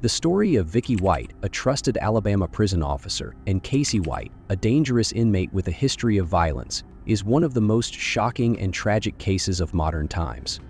The story of Vicky White, a trusted Alabama prison officer, and Casey White, a dangerous inmate with a history of violence, is one of the most shocking and tragic cases of modern times.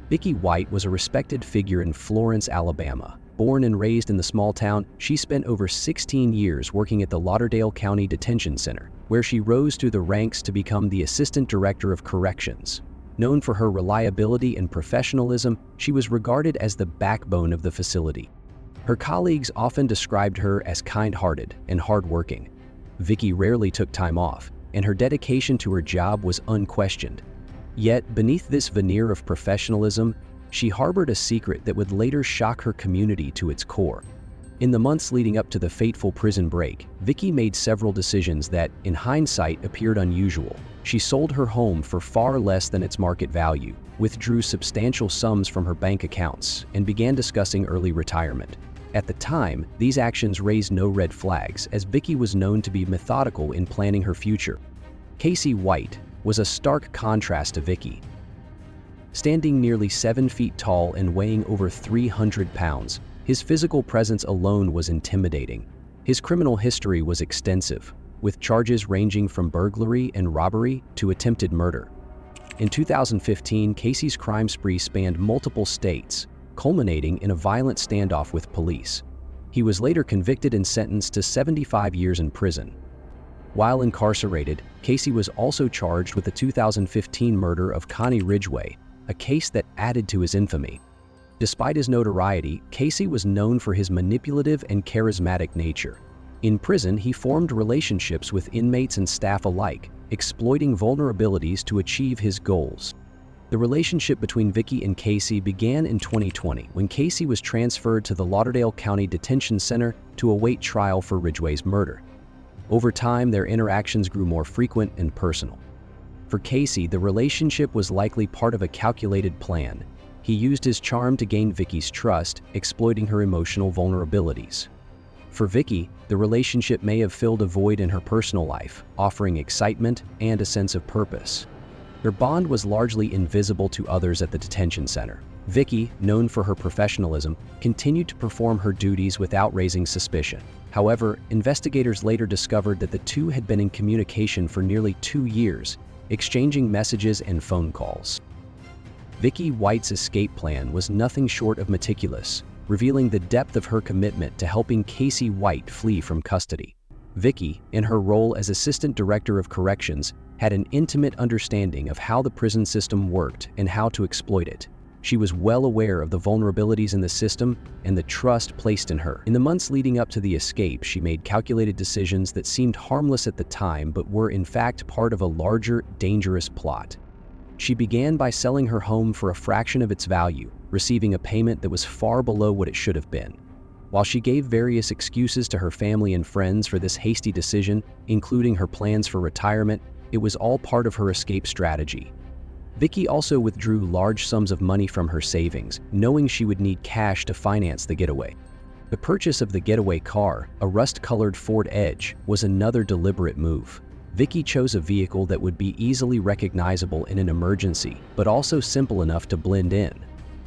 Vicky White was a respected figure in Florence, Alabama. Born and raised in the small town, she spent over 16 years working at the Lauderdale County Detention Center, where she rose through the ranks to become the Assistant Director of Corrections. Known for her reliability and professionalism, she was regarded as the backbone of the facility. Her colleagues often described her as kind-hearted and hard-working. Vicky rarely took time off, and her dedication to her job was unquestioned. Yet, beneath this veneer of professionalism, she harbored a secret that would later shock her community to its core. In the months leading up to the fateful prison break, Vicky made several decisions that, in hindsight, appeared unusual. She sold her home for far less than its market value, withdrew substantial sums from her bank accounts, and began discussing early retirement. At the time, these actions raised no red flags, as Vicky was known to be methodical in planning her future. Casey White was a stark contrast to Vicky. Standing nearly 7 feet tall and weighing over 300 pounds, his physical presence alone was intimidating. His criminal history was extensive, with charges ranging from burglary and robbery to attempted murder. In 2015, Casey's crime spree spanned multiple states, culminating in a violent standoff with police. He was later convicted and sentenced to 75 years in prison. While incarcerated, Casey was also charged with the 2015 murder of Connie Ridgway, a case that added to his infamy. Despite his notoriety, Casey was known for his manipulative and charismatic nature. In prison, he formed relationships with inmates and staff alike, exploiting vulnerabilities to achieve his goals. The relationship between Vicky and Casey began in 2020 when Casey was transferred to the Lauderdale County Detention Center to await trial for Ridgway's murder. Over time, their interactions grew more frequent and personal. For Casey, the relationship was likely part of a calculated plan. He used his charm to gain Vicky's trust, exploiting her emotional vulnerabilities. For Vicky, the relationship may have filled a void in her personal life, offering excitement and a sense of purpose. Their bond was largely invisible to others at the detention center. Vicky, known for her professionalism, continued to perform her duties without raising suspicion. However, investigators later discovered that the two had been in communication for nearly 2 years, exchanging messages and phone calls. Vicky White's escape plan was nothing short of meticulous, revealing the depth of her commitment to helping Casey White flee from custody. Vicky, in her role as Assistant Director of Corrections, had an intimate understanding of how the prison system worked and how to exploit it. She was well aware of the vulnerabilities in the system and the trust placed in her. In the months leading up to the escape, she made calculated decisions that seemed harmless at the time but were in fact part of a larger, dangerous plot. She began by selling her home for a fraction of its value, receiving a payment that was far below what it should have been. While she gave various excuses to her family and friends for this hasty decision, including her plans for retirement, it was all part of her escape strategy. Vicky also withdrew large sums of money from her savings, knowing she would need cash to finance the getaway. The purchase of the getaway car, a rust-colored Ford Edge, was another deliberate move. Vicky chose a vehicle that would be easily recognizable in an emergency, but also simple enough to blend in.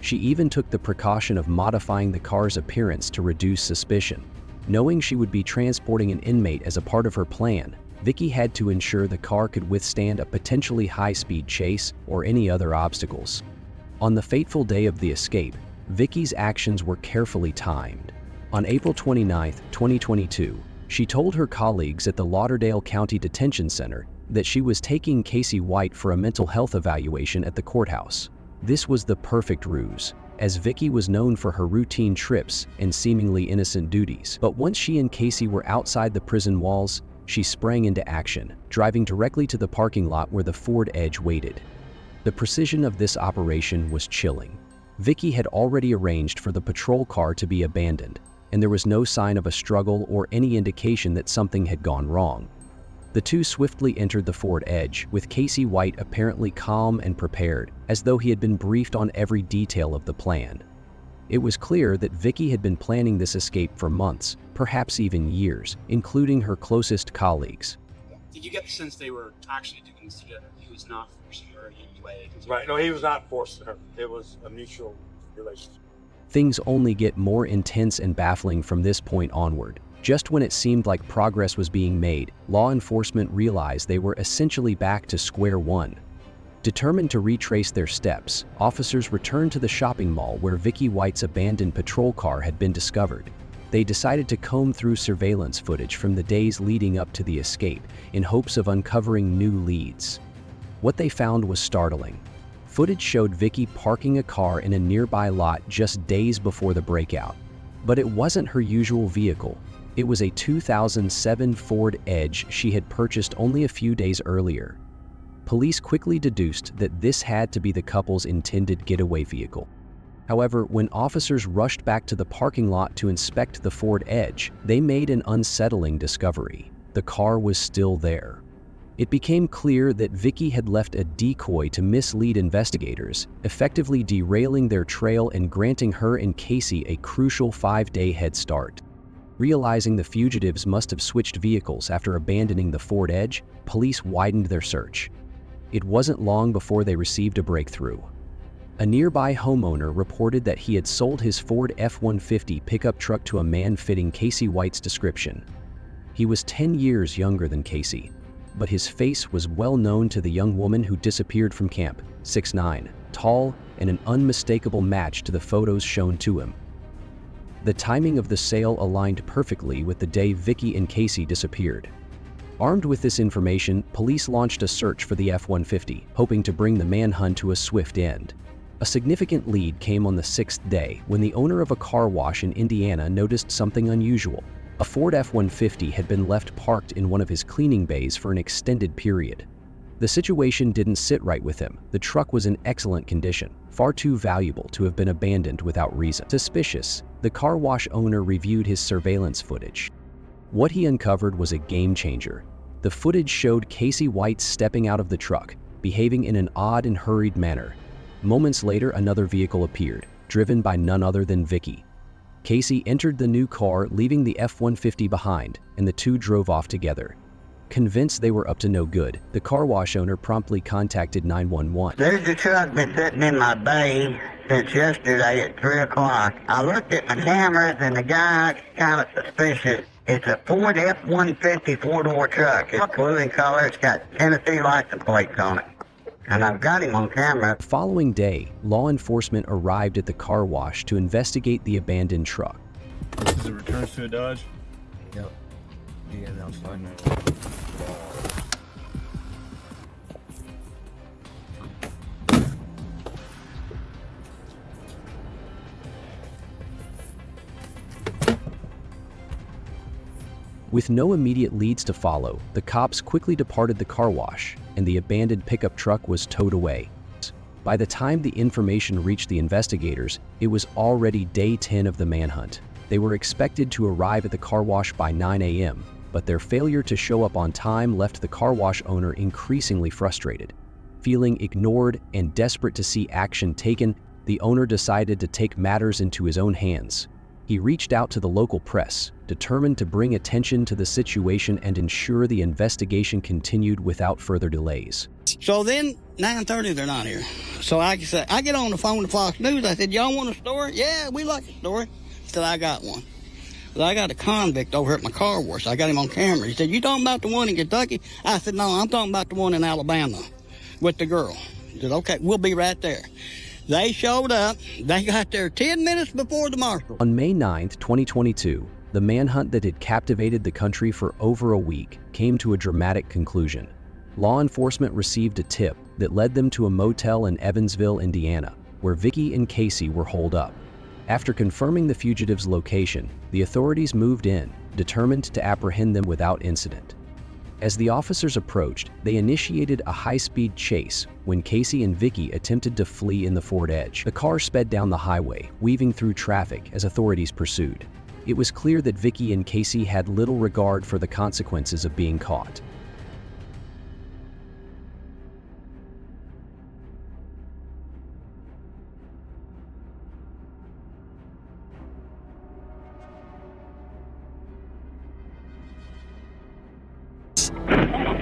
She even took the precaution of modifying the car's appearance to reduce suspicion. Knowing she would be transporting an inmate as a part of her plan, Vicky had to ensure the car could withstand a potentially high-speed chase or any other obstacles. On the fateful day of the escape, Vicky's actions were carefully timed. On April 29, 2022, she told her colleagues at the Lauderdale County Detention Center that she was taking Casey White for a mental health evaluation at the courthouse. This was the perfect ruse, as Vicky was known for her routine trips and seemingly innocent duties. But once she and Casey were outside the prison walls, she sprang into action, driving directly to the parking lot where the Ford Edge waited. The precision of this operation was chilling. Vicky had already arranged for the patrol car to be abandoned, and there was no sign of a struggle or any indication that something had gone wrong. The two swiftly entered the Ford Edge, with Casey White apparently calm and prepared, as though he had been briefed on every detail of the plan. It was clear that Vicky had been planning this escape for months, perhaps even years, including her closest colleagues. Did you get the sense they were actually doing this together? He was not forcing her in any way? Right, no, he was not forcing her. It was a mutual relationship. Things only get more intense and baffling from this point onward. Just when it seemed like progress was being made, law enforcement realized they were essentially back to square one. Determined to retrace their steps, officers returned to the shopping mall where Vicky White's abandoned patrol car had been discovered. They decided to comb through surveillance footage from the days leading up to the escape in hopes of uncovering new leads. What they found was startling. Footage showed Vicky parking a car in a nearby lot just days before the breakout. But it wasn't her usual vehicle. It was a 2007 Ford Edge she had purchased only a few days earlier. Police quickly deduced that this had to be the couple's intended getaway vehicle. However, when officers rushed back to the parking lot to inspect the Ford Edge, they made an unsettling discovery. The car was still there. It became clear that Vicky had left a decoy to mislead investigators, effectively derailing their trail and granting her and Casey a crucial 5-day head start. Realizing the fugitives must have switched vehicles after abandoning the Ford Edge, police widened their search. It wasn't long before they received a breakthrough. A nearby homeowner reported that he had sold his Ford F-150 pickup truck to a man fitting Casey White's description. He was 10 years younger than Casey, but his face was well known to the young woman who disappeared from camp, 6'9", tall, and an unmistakable match to the photos shown to him. The timing of the sale aligned perfectly with the day Vicky and Casey disappeared. Armed with this information, police launched a search for the F-150, hoping to bring the manhunt to a swift end. A significant lead came on the 6th day when the owner of a car wash in Indiana noticed something unusual. A Ford F-150 had been left parked in one of his cleaning bays for an extended period. The situation didn't sit right with him. The truck was in excellent condition, far too valuable to have been abandoned without reason. Suspicious, the car wash owner reviewed his surveillance footage. What he uncovered was a game changer. The footage showed Casey White stepping out of the truck, behaving in an odd and hurried manner. Moments later, another vehicle appeared, driven by none other than Vicky. Casey entered the new car, leaving the F-150 behind, and the two drove off together. Convinced they were up to no good, the car wash owner promptly contacted 911. There's a truck been sitting in my bay since yesterday at 3 o'clock. I looked at my cameras and the guy's kind of suspicious. It's a Ford F-150 four-door truck. It's blue in color. It's got Tennessee license plates on it. And I've got him on camera. The following day, law enforcement arrived at the car wash to investigate the abandoned truck. This is a returns to a Dodge? Yep. Yeah, that's fine. With no immediate leads to follow, the cops quickly departed the car wash, and the abandoned pickup truck was towed away. By the time the information reached the investigators, it was already day 10 of the manhunt. They were expected to arrive at the car wash by 9 a.m., but their failure to show up on time left the car wash owner increasingly frustrated. Feeling ignored and desperate to see action taken, the owner decided to take matters into his own hands. He reached out to the local press, determined to bring attention to the situation and ensure the investigation continued without further delays. So then, 9:30, they're not here. So I get on the phone to Fox News. I said, y'all want a story? Yeah, we like a story. I said, I got one. Well, I got a convict over at my car wash. I got him on camera. He said, you talking about the one in Kentucky? I said, no, I'm talking about the one in Alabama with the girl. He said, okay, we'll be right there. They showed up. They got there 10 minutes before the marshal. On May 9, 2022, the manhunt that had captivated the country for over a week came to a dramatic conclusion. Law enforcement received a tip that led them to a motel in Evansville, Indiana, where Vicky and Casey were holed up. After confirming the fugitives' location, the authorities moved in, determined to apprehend them without incident. As the officers approached, they initiated a high-speed chase when Casey and Vicky attempted to flee in the Ford Edge. The car sped down the highway, weaving through traffic as authorities pursued. It was clear that Vicky and Casey had little regard for the consequences of being caught.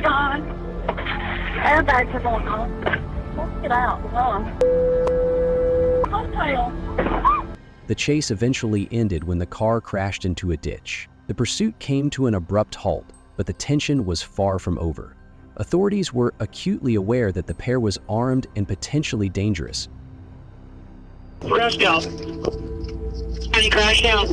God. Airbags are going on. Let's get out. Hotel. The chase eventually ended when the car crashed into a ditch. The pursuit came to an abrupt halt, but the tension was far from over. Authorities were acutely aware that the pair was armed and potentially dangerous. Crash out. Any crash out?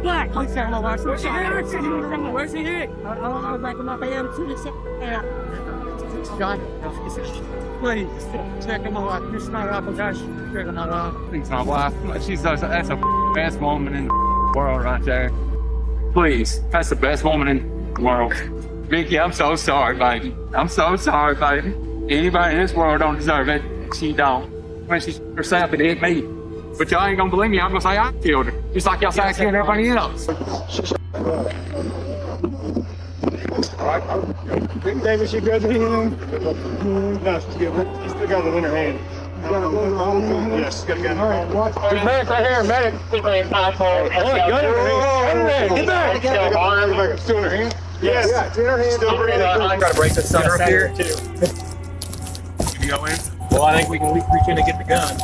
Black. Where's he at? Please check him out. It's my wife, guys. Check him out. It's my wife. That's a best woman in the world right there. Please, that's the best woman in the world. Vicky, I'm so sorry, baby. I'm so sorry, baby. Anybody in this world don't deserve it. She don't. When she's herself, it ain't me. But y'all ain't gonna believe me. I'm gonna say I killed her. Just like y'all say I killed everybody else. David, she good to him? No, she's good. She's still got it in her hand. Yes, she's got a gun in her hand. There's medic right here, medic. Get back. It's still in her hand? Yes, it's in her hand. Still breathing. I gotta break this center up here. You go in? Well, I think we can reach in and get the gun.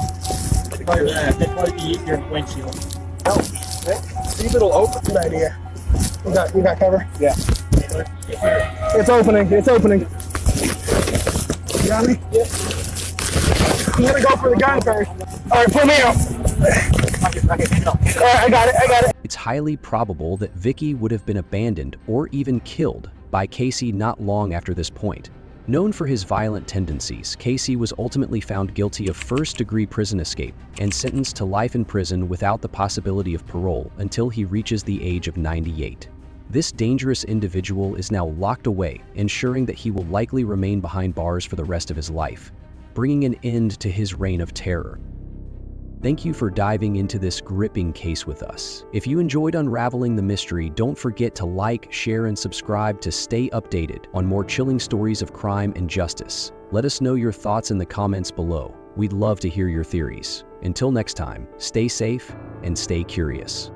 That'd probably be easier in the windshield. See if it'll open. Good idea. You got cover? Yeah. It's opening. It's opening. You got me? Yeah. I'm gonna go for the gun first. All right, pull me out. All right, I got it. It's highly probable that Vicky would have been abandoned or even killed by Casey not long after this point. Known for his violent tendencies, Casey was ultimately found guilty of first-degree prison escape and sentenced to life in prison without the possibility of parole until he reaches the age of 98. This dangerous individual is now locked away, ensuring that he will likely remain behind bars for the rest of his life, bringing an end to his reign of terror. Thank you for diving into this gripping case with us. If you enjoyed unraveling the mystery, don't forget to like, share, and subscribe to stay updated on more chilling stories of crime and justice. Let us know your thoughts in the comments below. We'd love to hear your theories. Until next time, stay safe and stay curious.